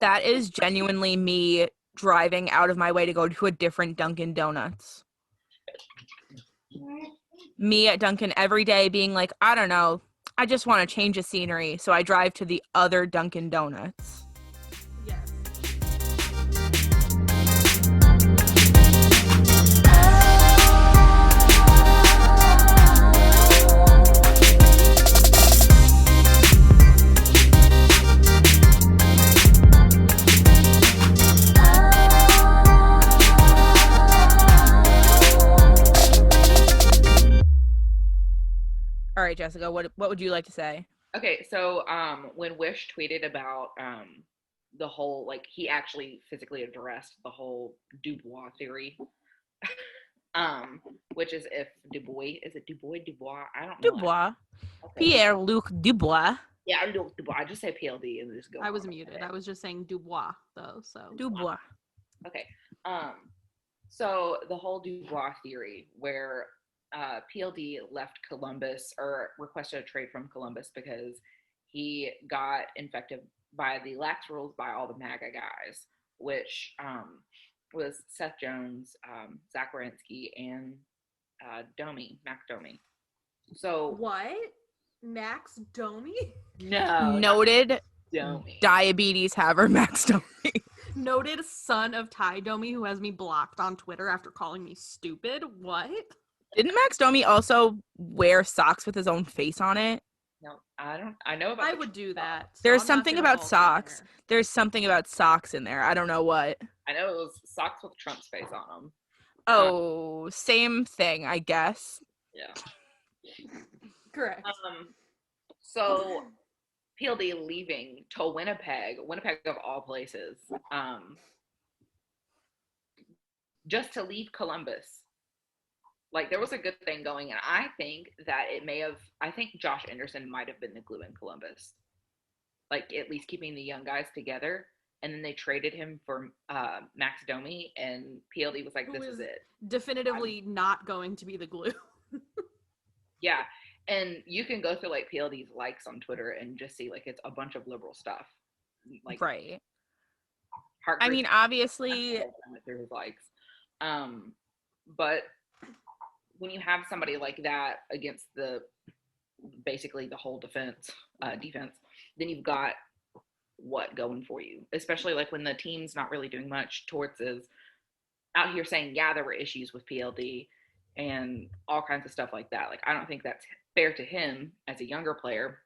That is genuinely me driving out of my way to go to a different Dunkin' Donuts. Me at Dunkin' every day being like, I don't know, I just want to change the scenery, so I drive to the other Dunkin' Donuts. Yes. All right, Jessica, what would you like to say? Okay, so when Wish tweeted about the whole, like, he actually physically addressed the whole Dubois theory, which is if Dubois, is it Dubois? I don't know. Dubois. Okay. Pierre-Luc Dubois. Yeah, I'm doing Dubois. I just say PLD and just go. I was muted. I was just saying Dubois though. So Dubois. Okay. So the whole Dubois theory, where PLD left Columbus or requested a trade from Columbus because he got infected by the lax rules by all the MAGA guys, which was Seth Jones, Zach Werenski, and Max Domi. So what? Max Domi? No. Noted Domi. diabetes haver Max Domi. Noted son of Ty Domi, who has me blocked on Twitter after calling me stupid. What? Didn't Max Domi also wear socks with his own face on it? No, I don't. I know about. I would do that. So There's I'm not something gonna about fault socks. you there. There's something about socks in there. I don't know what. I know it was socks with Trump's face on them. Oh, same thing, I guess. Yeah. Correct. So PLD leaving to Winnipeg of all places, just to leave Columbus. Like, there was a good thing going, and I think that I think Josh Anderson might have been the glue in Columbus. Like, at least keeping the young guys together. And then they traded him for Max Domi, and PLD was like, Who this is it. Definitively not going to be the glue. Yeah. And you can go through, like, PLD's likes on Twitter and just see, like, it's a bunch of liberal stuff. Like, right. Heart I mean, obviously, through his likes. But when you have somebody like that against basically the whole defense, then you've got what going for you, especially like when the team's not really doing much. Torts is out here saying, yeah, there were issues with PLD and all kinds of stuff like that. Like, I don't think that's fair to him as a younger player,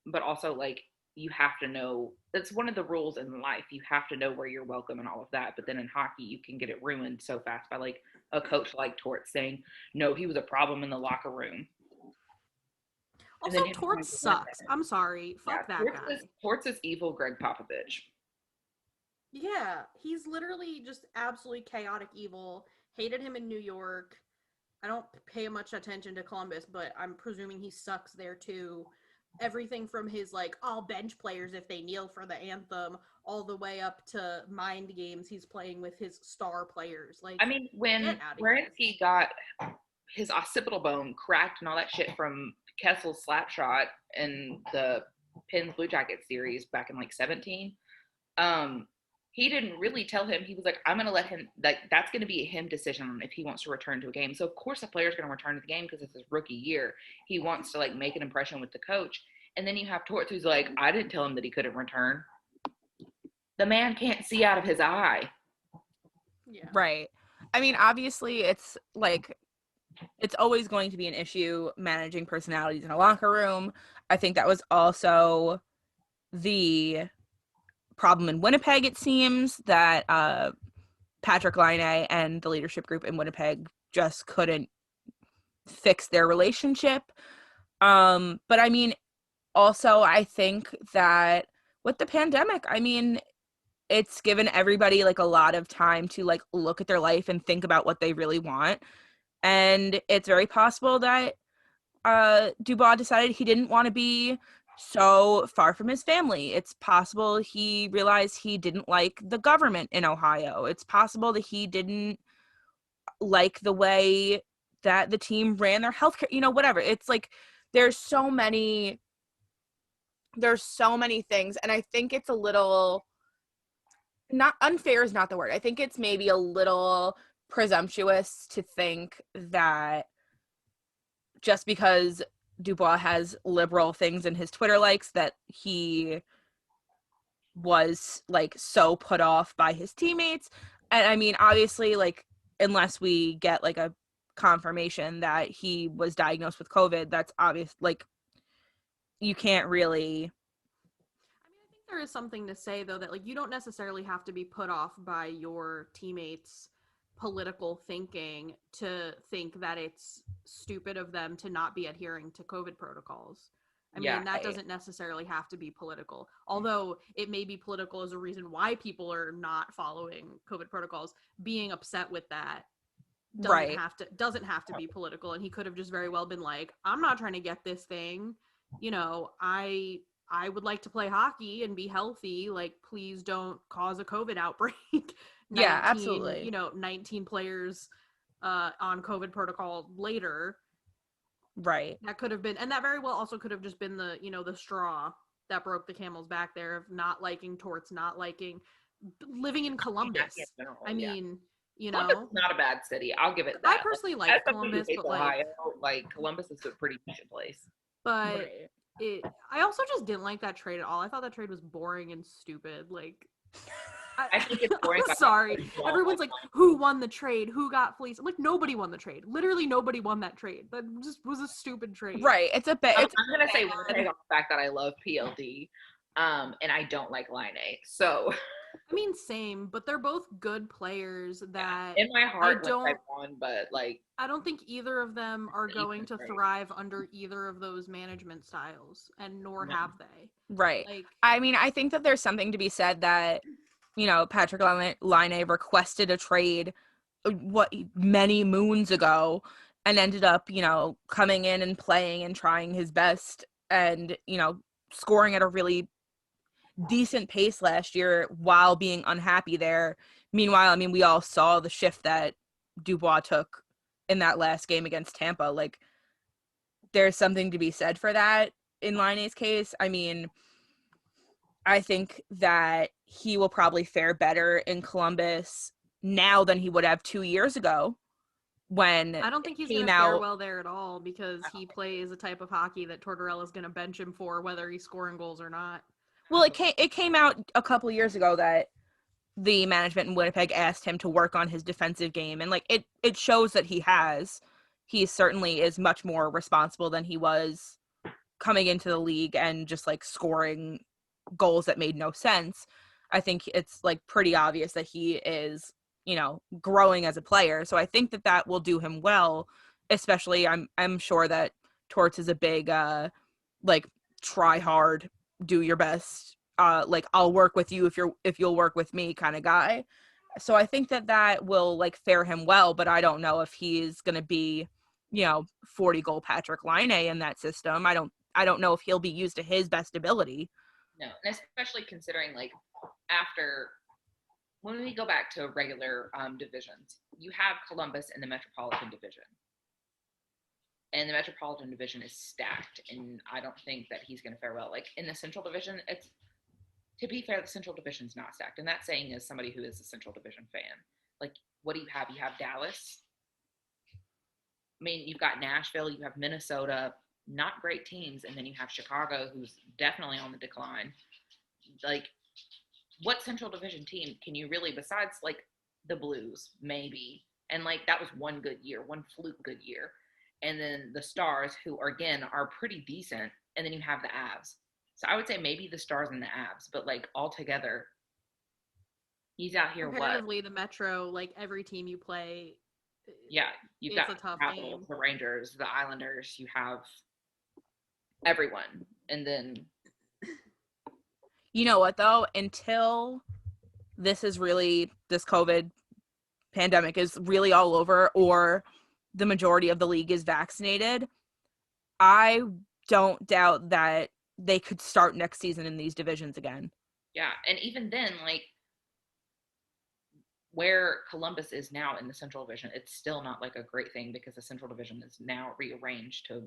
but also, like, you have to know, that's one of the rules in life. You have to know where you're welcome and all of that. But then in hockey, you can get it ruined so fast by, like, a coach like Torts saying, no, he was a problem in the locker room. Also, Torts sucks. I'm sorry. Fuck that guy. Torts is evil Greg Popovich. Yeah, he's literally just absolutely chaotic evil. Hated him in New York. I don't pay much attention to Columbus, but I'm presuming he sucks there too. Everything from his, like, all bench players if they kneel for the anthem, all the way up to mind games he's playing with his star players. Like, I mean, when Werenski got his occipital bone cracked and all that shit from Kessel's slap shot in the Pens Blue Jackets series back in, like, 17, he didn't really tell him. He was like, I'm going to let him, like, that's going to be a him decision on if he wants to return to a game. So, of course, the player's going to return to the game because it's his rookie year. He wants to, like, make an impression with the coach. And then you have Torts who's like, I didn't tell him that he couldn't return. The man can't see out of his eye. Yeah. Right. I mean, obviously, it's, like, it's always going to be an issue managing personalities in a locker room. I think that was also the problem in Winnipeg, it seems, that Patrik, Laine, and the leadership group in Winnipeg just couldn't fix their relationship. But I mean, also, I think that with the pandemic, I mean, it's given everybody, like, a lot of time to, like, look at their life and think about what they really want. And it's very possible that Dubois decided he didn't want to be so far from his family. It's possible he realized he didn't like the government in Ohio. It's possible that he didn't like the way that the team ran their healthcare, you know, whatever. It's like, there's so many things. And I think it's a little not unfair is not the word. I think it's maybe a little presumptuous to think that just because Dubois has liberal things in his Twitter likes that he was like so put off by his teammates. And I mean, obviously, like, unless we get like a confirmation that he was diagnosed with COVID, that's obvious. Like, you can't really. I mean, I think there is something to say though that like you don't necessarily have to be put off by your teammates' political thinking to think that it's stupid of them to not be adhering to COVID protocols. I Yeah, mean, that doesn't necessarily have to be political. Although it may be political as a reason why people are not following COVID protocols. Being upset with that Right. doesn't have to be political, and he could have just very well been like, I'm not trying to get this thing. You know, I would like to play hockey and be healthy. Like, please don't cause a COVID outbreak. Yeah, absolutely. 19 players on COVID protocol later. Right. That could have been, and that very well also could have just been the, the straw that broke the camel's back there of not liking Torts, not liking living in Columbus. Yeah, in general, I mean, Columbus is not a bad city. I'll give it that. I personally As like somebody who Columbus, hates but Ohio, like Columbus is a pretty decent place. but Right. I also just didn't like that trade at all. I thought that trade was boring and stupid. Like, I think it's boring. I'm sorry. Everyone's like, who won the trade? Who got fleeced? I'm like, nobody won the trade. Literally nobody won that trade. That just was a stupid trade. Right. It's a bit. I'm gonna say one thing on the fact that I love PLD, and I don't like Laine. So I mean, same, but they're both good players that in my heart, I don't like, I won, but like I don't think either of them are going to great. thrive under either of those management styles, and nor have they. Right. Like, I mean, I think that there's something to be said that, Patrik Laine requested a trade many moons ago and ended up, coming in and playing and trying his best and, scoring at a really decent pace last year while being unhappy there. Meanwhile, I mean, we all saw the shift that Dubois took in that last game against Tampa. Like, there's something to be said for that in Laine's case. I mean, I think that he will probably fare better in Columbus now than he would have 2 years ago when I don't think he's going to fare well there at all because he plays a type of hockey that Tortorella's going to bench him for whether he's scoring goals or not. Well, it came out a couple of years ago that the management in Winnipeg asked him to work on his defensive game, and like it shows that he certainly is much more responsible than he was coming into the league and just like scoring goals that made no sense. I think it's like pretty obvious that he is, growing as a player. So I think that will do him well, especially I'm sure that Torts is a big like try hard, do your best, like I'll work with you if you'll work with me kind of guy. So I think that will like fare him well, but I don't know if he's going to be, 40 goal Patrik Laine in that system. I don't know if he'll be used to his best ability. No, and especially considering like after when we go back to regular divisions, you have Columbus in the Metropolitan Division, and the Metropolitan Division is stacked, and I don't think that he's going to fare well. Like in the Central Division, it's to be fair, the Central Division's not stacked, and that saying is somebody who is a Central Division fan. Like, what do you have? You have Dallas. I mean, you've got Nashville, you have Minnesota, not great teams, and then you have Chicago, who's definitely on the decline. Like, what Central Division team can you really, besides like the Blues, maybe, and like that was one good year, one fluke good year, and then the Stars, who are again are pretty decent, and then you have the Avs. So I would say maybe the Stars and the Avs, but like all together, he's out here. Competitively, the Metro, like every team you play, yeah, you've got a tough Capitals, game. the Rangers, the Islanders. You have everyone, and then You know what though? Until this COVID pandemic is really all over, or the majority of the league is vaccinated, I don't doubt that they could start next season in these divisions again. Yeah, and even then, like where Columbus is now in the Central Division, it's still not like a great thing because the Central Division is now rearranged to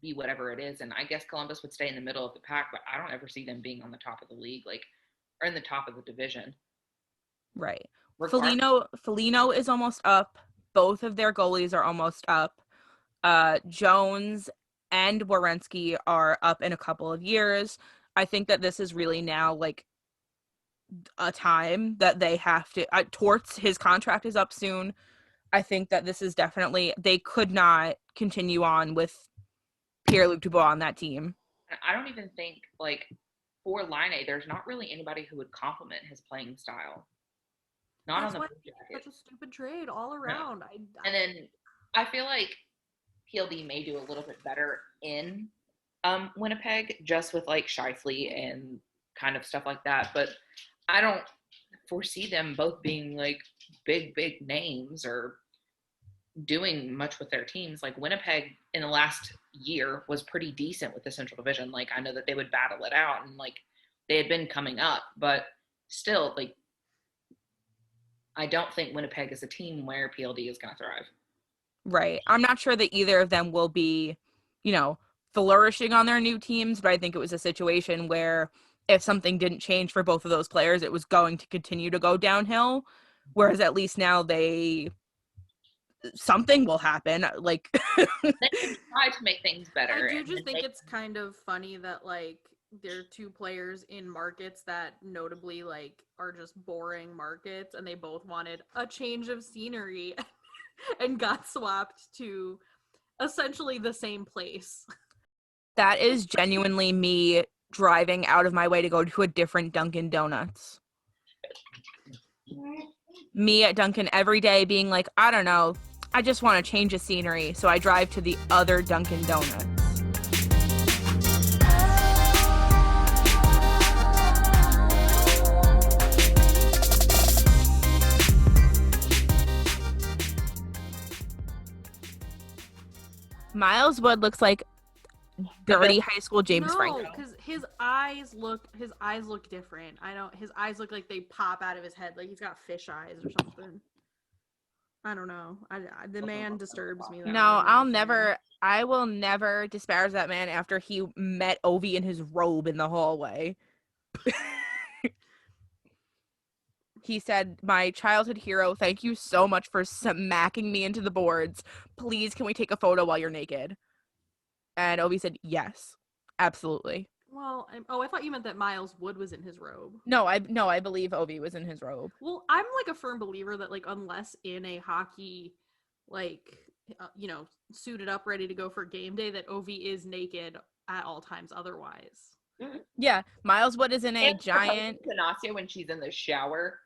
be whatever it is. And I guess Columbus would stay in the middle of the pack, but I don't ever see them being on the top of the league. Like are in the top of the division. Right. Regardless. Foligno is almost up. Both of their goalies are almost up. Jones and Werenski are up in a couple of years. I think that this is really now like a time that they have to. Torts, his contract is up soon. I think that this is definitely, they could not continue on with Pierre-Luc Dubois on that team. I don't even think, like, for Laine, there's not really anybody who would complement his playing style. Not That's on why the Blue it's such Jackets. a stupid trade all around. No. And then I feel like PLD may do a little bit better in Winnipeg, just with like Scheifele and kind of stuff like that. But I don't foresee them both being like big names or doing much with their teams. Like Winnipeg in the last year was pretty decent with the Central Division. Like I know that they would battle it out and like they had been coming up, but still, like I don't think Winnipeg is a team where PLD is going to thrive. Right. I'm not sure that either of them will be, flourishing on their new teams, but I think it was a situation where if something didn't change for both of those players, it was going to continue to go downhill. Whereas at least now something will happen. Like they can try to make things better. I do just think it's kind of funny that like they're two players in markets that notably like are just boring markets, and they both wanted a change of scenery and got swapped to essentially the same place. That is genuinely me driving out of my way to go to a different Dunkin' Donuts. Me at Dunkin' every day being like, I don't know, I just want to change the scenery, so I drive to the other Dunkin' Donuts. Miles Wood looks like dirty high school James Franco. No, because his eyes look different. His eyes look like they pop out of his head, like he's got fish eyes or something. I don't know. The man disturbs me. No, I will never disparage that man after he met Ovi in his robe in the hallway. He said, "My childhood hero, thank you so much for smacking me into the boards. Please, can we take a photo while you're naked?" And Ovi said, "Yes, absolutely." Well, I thought you meant that Miles Wood was in his robe. No, I believe Ovi was in his robe. Well, I'm like a firm believer that like unless in a hockey, like suited up, ready to go for game day, that Ovi is naked at all times. Otherwise, yeah, Miles Wood is in a giant. Ignacio when she's in the shower.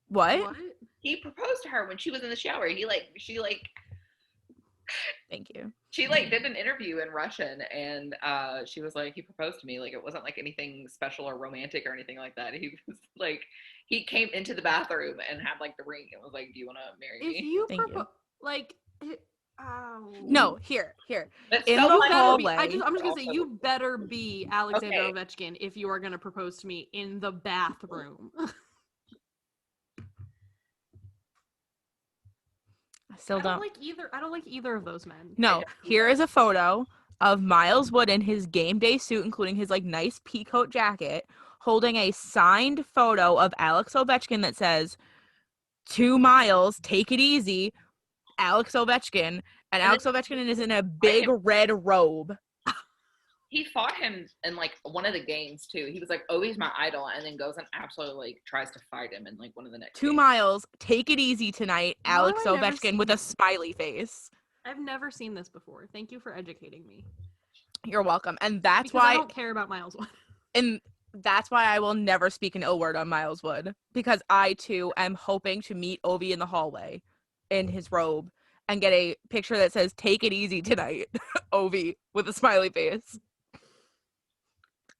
What? He proposed to her when she was in the shower. Thank you. She like did an interview in Russian, and she was like, he proposed to me. Like it wasn't like anything special or romantic or anything like that. He was like, he came into the bathroom and had like the ring and was like, "Do you want to marry me?" If you like, no, here. That's in so the funny. hallway. I'm just gonna say you better be Alexander Ovechkin if you are gonna propose to me in the bathroom. I don't like either of those men. No, here is a photo of Miles Wood in his game day suit, including his like nice peacoat jacket, holding a signed photo of Alex Ovechkin that says, "To Miles, take it easy, Alex Ovechkin." And Alex Ovechkin is in a big red robe. He fought him in like one of the games too. He was like, "Oh, he's my idol," and then goes and absolutely like tries to fight him in like one of the next. "To Miles, take it easy tonight, Alex Ovechkin," with a smiley face. I've never seen this before. Thank you for educating me. You're welcome. And that's because why I don't care about Miles Wood. And that's why I will never speak an ill word on Miles Wood, because I too am hoping to meet Ovi in the hallway in his robe and get a picture that says, "Take it easy tonight, Ovi," with a smiley face.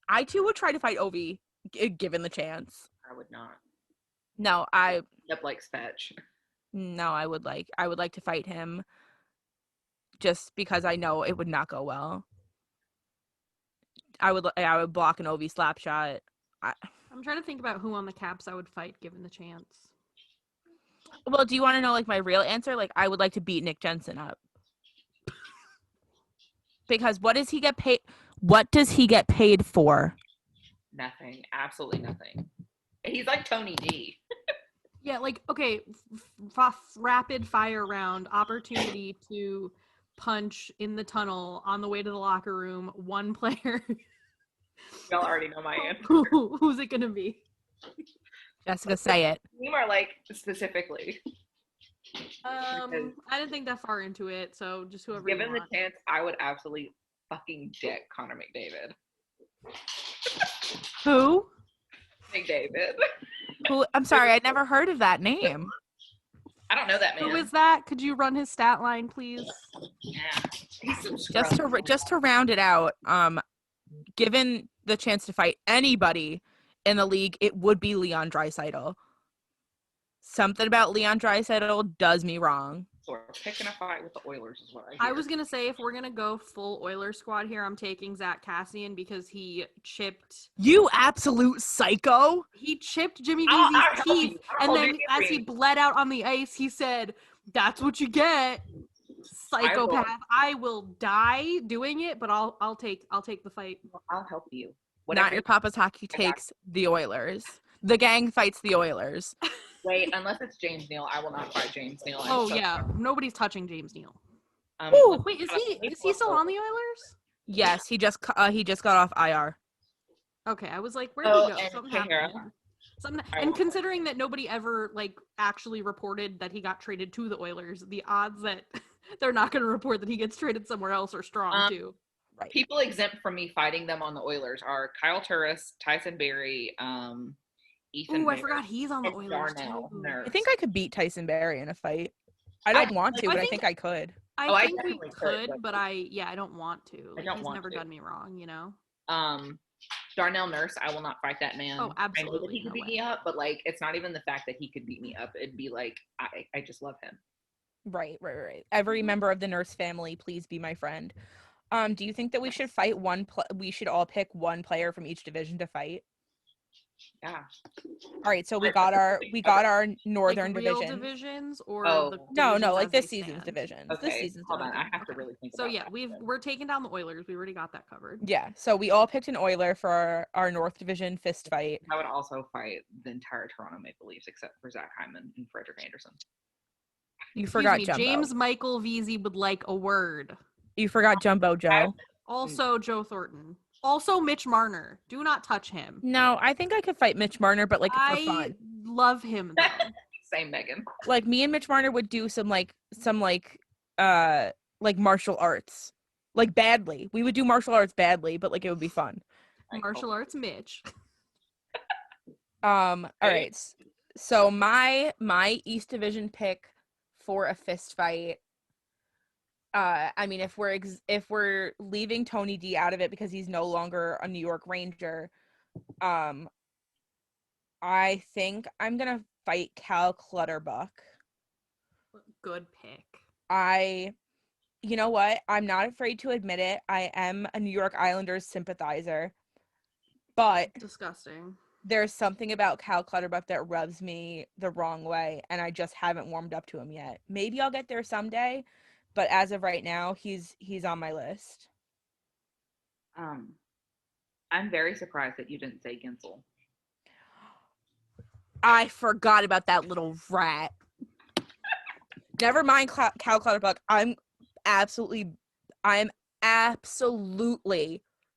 I too would try to fight Ovi, given the chance. I would not. No, likes fetch. No, I would like to fight him, just because I know it would not go well. I would block an Ovi slap shot. I'm trying to think about who on the Caps I would fight given the chance. Well, do you want to know like my real answer? Like, I would like to beat Nick Jensen up. Because what does he get paid? What does he get paid for? Nothing. Absolutely nothing. He's like Tony D. Yeah, like, okay, rapid fire round, opportunity to punch in the tunnel on the way to the locker room, one player. Y'all already know my answer. Who's it gonna be? Jessica, say it. You are like specifically. I didn't think that far into it, so just whoever you Given want. the chance, I would absolutely fucking deck Connor McDavid. Who? McDavid. Who? I'm sorry, I never heard of that name. I don't know that man. Who is that? Could you run his stat line, please? Yeah. He's some scrub. Just to round it out, given the chance to fight anybody in the league, it would be Leon Draisaitl. Something about Leon Draisaitl does me wrong. So we're picking a fight with the Oilers is what I hear. I was gonna say, if we're gonna go full Oilers squad here, I'm taking Zach Cassian because he chipped. You absolute psycho! He chipped Jimmy Vesey's teeth, and hold then your as he earring. bled out on the ice, he said, "That's what you get, psychopath. I will die doing it, but I'll take the fight." I'll help you. Not your Papa's hockey takes the Oilers. The gang fights the Oilers. Wait, unless it's James Neal, I will not fight James Neal. Oh yeah, nobody's touching James Neal. Ooh. Wait, is he still on the Oilers? Yes, he just got off IR. Okay, I was like, where'd he go? and Something Tahara. happened. Something, I and will- considering that nobody ever like actually reported that he got traded to the Oilers, the odds that they're not going to report that he gets traded somewhere else are strong too. Right. People exempt from me fighting them on the Oilers are Kyle Turris, Tyson Berry, Ethan. Ooh, I Bear, forgot he's on the and Oilers Darnell too. Nurse. I think I could beat Tyson Berry in a fight. I don't want to, but I think I could. I think we definitely could, could, but I don't want to. Like, don't he's want never to. done me wrong, you know. Darnell Nurse, I will not fight that man. Oh, I know that absolutely, he could no beat way. me up, but like, it's not even the fact that he could beat me up. It'd be like, I just love him. Right. Every member of the Nurse family, please be my friend. Do you think that we should fight we should all pick one player from each division to fight? Yeah. All right, so we got our northern like real division. divisions or the No, divisions like as this they season's stand? divisions. Okay, This season's hold on. division. I have to really think So about yeah, that. we're taking down the Oilers. We already got that covered. Yeah, so we all picked an Oiler for our North Division fist fight. I would also fight the entire Toronto Maple Leafs except for Zach Hyman and Frederick Anderson. You forgot Excuse me, Jumbo. James Michael Vesey would like a word. You forgot Jumbo Joe. Also Joe Thornton. Also Mitch Marner. Do not touch him. No, I think I could fight Mitch Marner, but like for I fun. love him though. Same, Megan. Like me and Mitch Marner would do some martial arts. Like badly. We would do martial arts badly, but like it would be fun. Martial arts Mitch. All right. So my East Division pick for a fist fight. I mean, if we're leaving Tony D out of it because he's no longer a New York Ranger, I think I'm gonna fight Cal Clutterbuck. Good pick. You know what? I'm not afraid to admit it. I am a New York Islanders sympathizer, but Disgusting. there's something about Cal Clutterbuck that rubs me the wrong way, and I just haven't warmed up to him yet. Maybe I'll get there someday, but as of right now, he's on my list. I'm very surprised that you didn't say Gensel. I forgot about that little rat. Never mind Cal Clutterbuck. I'm absolutely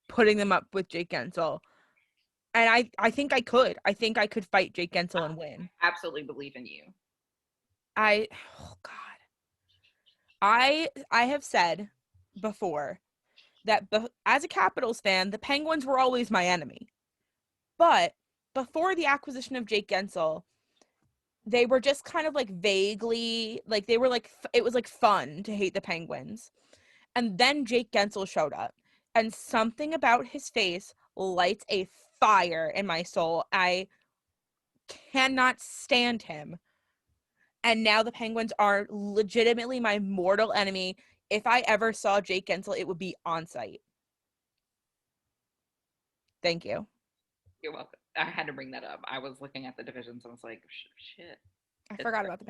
putting them up with Jake Gensel. And I think I could. I think I could fight Jake Gensel and win. I absolutely believe in you. Oh God. I have said before that as a Capitals fan, the Penguins were always my enemy. But before the acquisition of Jake Gensel, they were just kind of like vaguely, like they were like, it was like fun to hate the Penguins. And then Jake Gensel showed up, and something about his face lights a fire in my soul. I cannot stand him. And now the Penguins are legitimately my mortal enemy. If I ever saw Jake Gensel, it would be on site. Thank you. You're welcome. I had to bring that up. I was looking at the divisions and I was like, shit. I forgot about the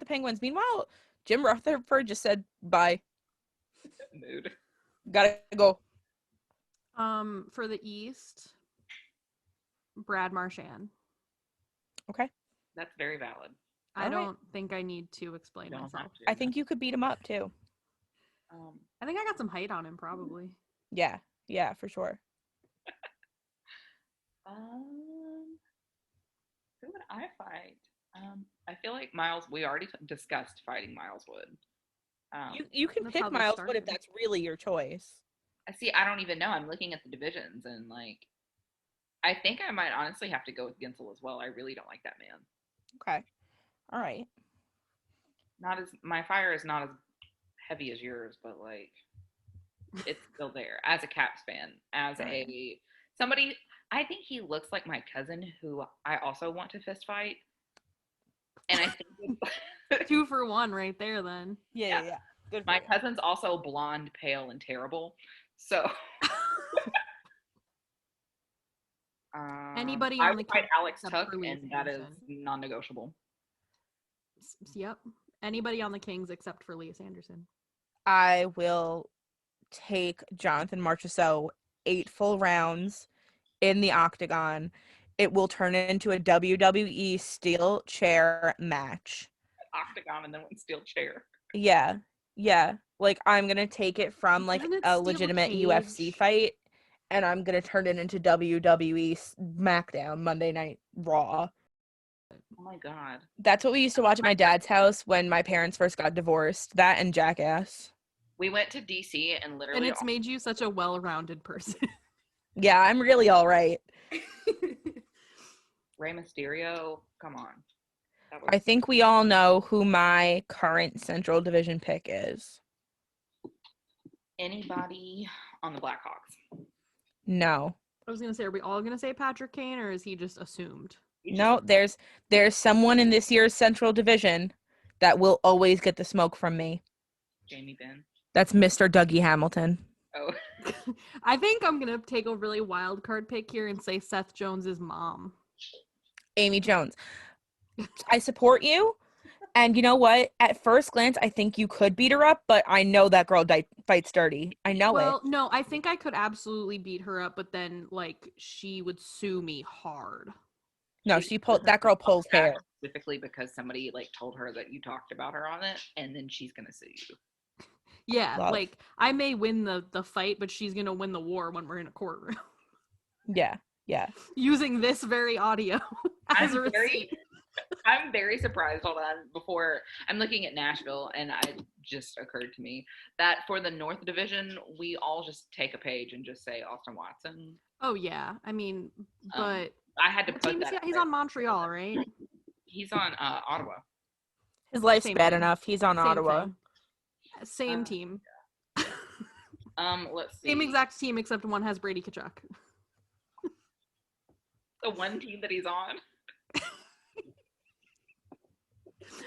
Penguins. Meanwhile, Jim Rutherford just said bye. Mood. Gotta go. For the East, Brad Marchand. Okay. That's very valid. I don't think I need to explain You don't myself. have to. I think you could beat him up too. I think I got some height on him, probably. Yeah, for sure. Who would I fight? I feel like Miles. We already discussed fighting Miles Wood. You can That's pick how this Miles Wood if started. that's really your choice. I see. I don't even know. I'm looking at the divisions and like, I think I might honestly have to go with Gensel as well. I really don't like that man. Okay. All right. My fire is not as heavy as yours, but like, it's still there. As a Caps fan, as somebody, I think he looks like my cousin who I also want to fist fight. And I think 2 for 1 right there then. Yeah. Good. My cousin's also blonde, pale, and terrible. So Anybody I on would the fight Kings Alex except Tuck, for Leigh and that is Sanderson. non-negotiable. Yep. Anybody on the Kings except for Leigh Sanderson. I will take Jonathan Marchessault 8 full rounds in the octagon. It will turn into a WWE steel chair match. Octagon and then one steel chair. Yeah. Like, I'm going to take it from, like, Isn't it a steel legitimate cage? UFC fight, and I'm going to turn it into WWE SmackDown Monday Night Raw. Oh my god. That's what we used to watch at my dad's house when my parents first got divorced. That and Jackass. We went to DC and literally. And it's made you such a well-rounded person. Yeah, I'm really all right. Rey Mysterio, come on. I think we all know who my current Central Division pick is. Anybody on the Blackhawks? No. I was going to say, are we all going to say Patrick Kane, or is he just assumed? No, there's someone in this year's Central Division that will always get the smoke from me. Jamie Benn. That's Mr. Dougie Hamilton. Oh. I think I'm going to take a really wild card pick here and say Seth Jones's mom. Amy Jones. I support you. And you know what? At first glance, I think you could beat her up, but I know that girl fights dirty. I know it. Well, no, I think I could absolutely beat her up, but then, like, she would sue me hard. No, that girl pulls hair. Specifically because somebody, like, told her that you talked about her on it, and then she's going to sue you. Yeah, Love. like, I may win the fight, but she's going to win the war when we're in a courtroom. Yeah. Using this very audio as a receipt. I'm very surprised. Hold on. Before I'm looking at Nashville, and it just occurred to me that for the North Division, we all just take a page and just say Austin Watson. Oh, yeah. I mean, but I had to put that. He's on Montreal, right? He's on Ottawa. His life's Same bad thing. enough. He's on Ottawa. Thing. Same team. Let's see. Same exact team, except one has Brady Tkachuk. The one team that he's on.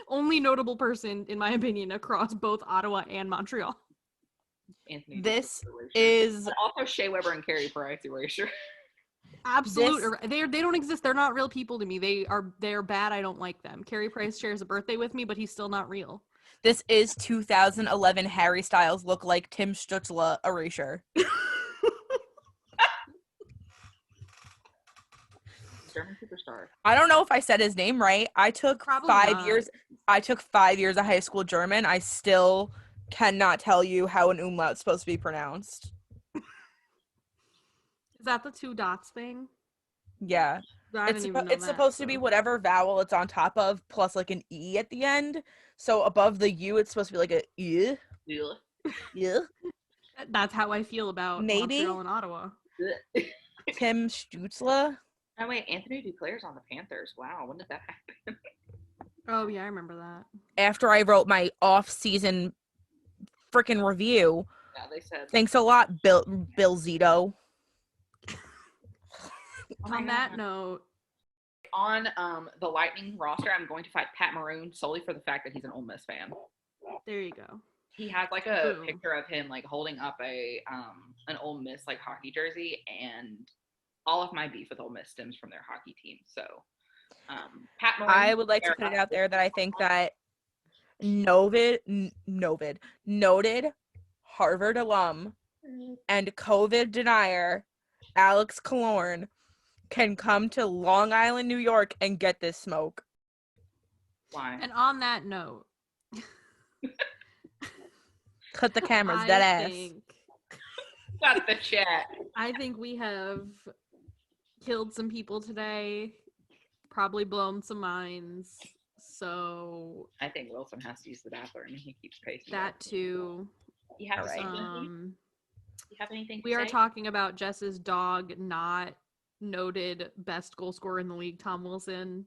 Only notable person, in my opinion, across both Ottawa and Montreal. Anthony. This is and also Shea Weber and Carey Price. Erasure. Absolute. They don't exist. They're not real people to me. They're bad. I don't like them. Carey Price shares a birthday with me, but he's still not real. This is 2011 Harry Styles look like Tim Stützle erasure. German superstar. I don't know if I said his name right. I took Probably 5 not. years. I took 5 years of high school German. I still cannot tell you how an umlaut's supposed to be pronounced. Is that the 2 dots thing? Yeah. It's supposed to be whatever vowel it's on top of plus like an E at the end. So above the U, it's supposed to be like a E. Yeah. That's how I feel about Montreal and Ottawa. Tim Stützle. Oh wait, Anthony Duclair's on the Panthers. Wow, when did that happen? Oh yeah, I remember that. After I wrote my off-season freaking review. Yeah, they said. Thanks a lot, Bill Zito. On that note, on the Lightning roster, I'm going to fight Pat Maroon solely for the fact that he's an Ole Miss fan. There you go. He has like a picture of him like holding up an Ole Miss like hockey jersey, and all of my beef with Ole Miss stems from their hockey team. So, Pat Maroon. I would like to put it out there that I think that noted Harvard alum and COVID denier Alex Killorn can come to Long Island, New York and get this smoke. Why? And on that note, Cut the cameras, dead ass. Got the chat. I think we have killed some people today, probably blown some minds. So I think Wilson has to use the bathroom. He keeps pacing. that too. You have, All right. you have anything to We are say? talking about Jess's dog, not noted best goal scorer in the league, Tom Wilson.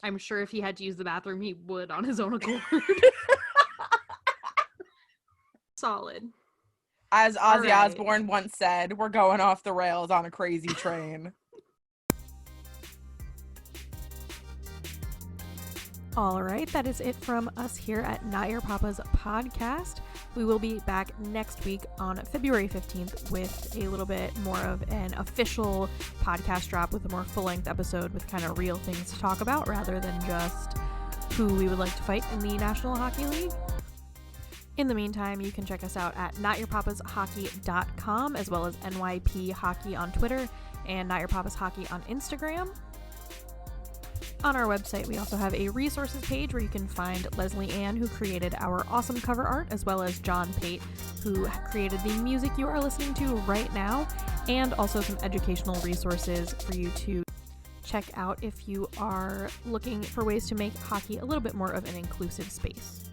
I'm sure if he had to use the bathroom, he would on his own accord. Solid. As Ozzy right. Osbourne once said, we're going off the rails on a crazy train. All right, that is it from us here at Not Your Papa's podcast. We will be back next week on February 15th with a little bit more of an official podcast drop with a more full-length episode with kind of real things to talk about rather than just who we would like to fight in the National Hockey League. In the meantime, you can check us out at notyourpapashockey.com as well as NYP Hockey on Twitter and Not Your Papa's Hockey on Instagram. On our website, we also have a resources page where you can find Leighann, who created our awesome cover art, as well as John Pate, who created the music you are listening to right now, and also some educational resources for you to check out if you are looking for ways to make hockey a little bit more of an inclusive space.